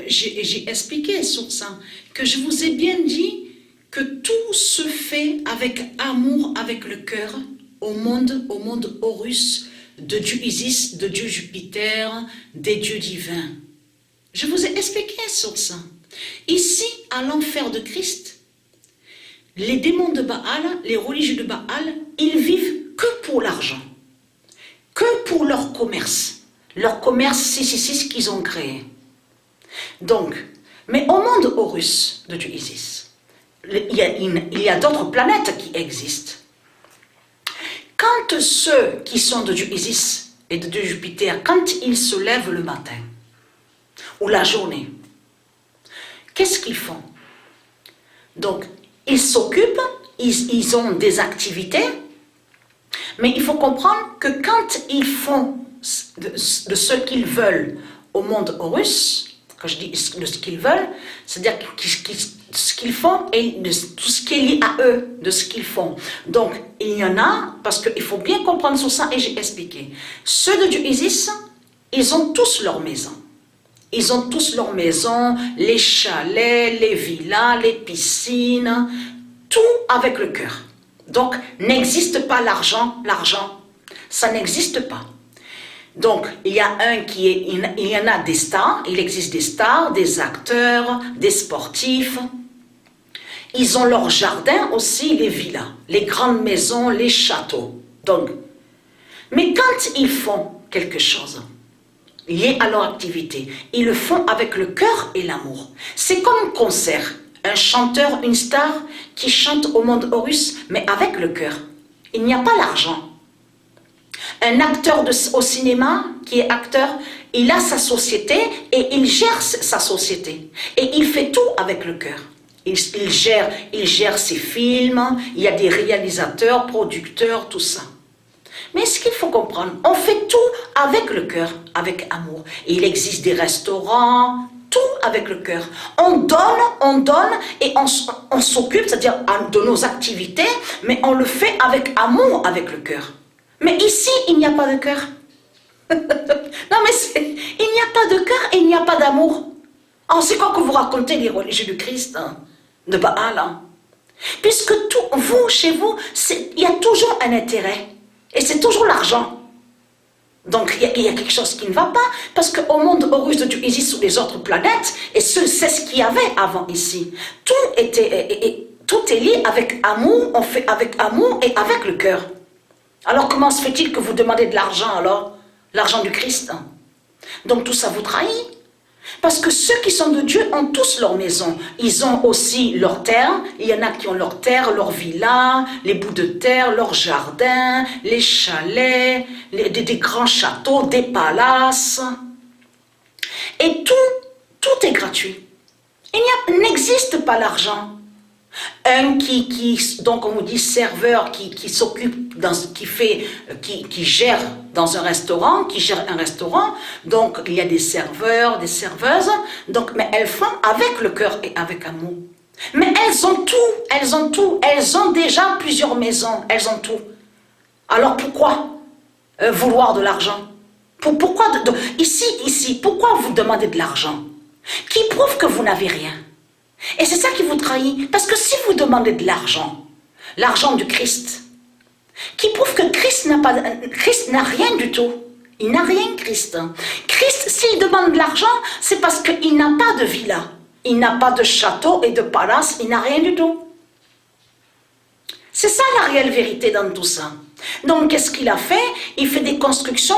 j'ai expliqué sur ça, que je vous ai bien dit que tout se fait avec amour, avec le cœur, au monde Horus, de Dieu Isis, de Dieu Jupiter, des dieux divins. Je vous ai expliqué sur ça. Ici, à l'enfer de Christ, les démons de Baal, les religieux de Baal, ils vivent que pour l'argent, que pour leur commerce 666 qu'ils ont créé. Donc, mais au monde Horus de Dieu Isis, il y a d'autres planètes qui existent. Quand ceux qui sont de Dieu Isis et de Dieu Jupiter, quand ils se lèvent le matin ou la journée, qu'est-ce qu'ils font? Donc, ils s'occupent, ils ont des activités, mais il faut comprendre que quand ils font de ce qu'ils veulent au monde Horus, quand je dis de ce qu'ils veulent, c'est-à-dire ce qu'ils font et de tout ce qui est lié à eux, de ce qu'ils font. Donc, il y en a, parce qu'il faut bien comprendre sur ça, et j'ai expliqué. Ceux de Dieu Isis, ils ont tous leur maison. Ils ont tous leur maison, les chalets, les villas, les piscines, tout avec le cœur. Donc, n'existe pas l'argent, ça n'existe pas. Donc, il y en a des stars, il existe des stars, des acteurs, des sportifs. Ils ont leur jardin aussi, les villas, les grandes maisons, les châteaux. Donc, mais quand ils font quelque chose lié à leur activité, ils le font avec le cœur et l'amour. C'est comme un concert, un chanteur, une star qui chante au monde Horus, mais avec le cœur. Il n'y a pas l'argent. Un acteur au cinéma qui est acteur, il a sa société et il gère sa société. Et il fait tout avec le cœur. Il gère ses films, il y a des réalisateurs, producteurs, tout ça. Mais ce qu'il faut comprendre, on fait tout avec le cœur, avec amour. Et il existe des restaurants, tout avec le cœur. On donne et on s'occupe, c'est-à-dire de nos activités, mais on le fait avec amour, avec le cœur. Mais ici, il n'y a pas de cœur. Non, mais il n'y a pas de cœur et il n'y a pas d'amour. Oh, c'est quoi que vous racontez, les religieux du Christ, hein, de Baal, hein? Puisque vous, chez vous, il y a toujours un intérêt. Et c'est toujours l'argent. Donc, il y a quelque chose qui ne va pas. Parce qu'au monde Horus de Dieu Isis sur les autres planètes, et c'est ce qu'il y avait avant ici. Tout est lié avec amour, on fait avec amour et avec le cœur. Alors comment se fait-il que vous demandez de l'argent alors? L'argent du Christ. Donc tout ça vous trahit. Parce que ceux qui sont de Dieu ont tous leur maison. Ils ont aussi leur terre. Il y en a qui ont leur terre, leur villa, les bouts de terre, leur jardin, les chalets, des grands châteaux, des palaces. Et tout est gratuit. Il n'existe pas l'argent. Un donc on vous dit serveur qui s'occupe, qui gère dans un restaurant, qui gère un restaurant, donc il y a des serveurs, des serveuses, donc, mais elles font avec le cœur et avec amour. Mais elles ont tout, elles ont déjà plusieurs maisons, elles ont tout. Alors pourquoi vouloir de l'argent? Pourquoi ici, pourquoi vous demandez de l'argent? Qui prouve que vous n'avez rien? Et c'est ça qui vous trahit. Parce que si vous demandez de l'argent du Christ, qui prouve que Christ n'a rien du tout. Il n'a rien, Christ. Christ, s'il demande de l'argent, c'est parce qu'il n'a pas de villa. Il n'a pas de château et de palace, il n'a rien du tout. C'est ça la réelle vérité dans tout ça. Donc, qu'est-ce qu'il a fait? Il fait des constructions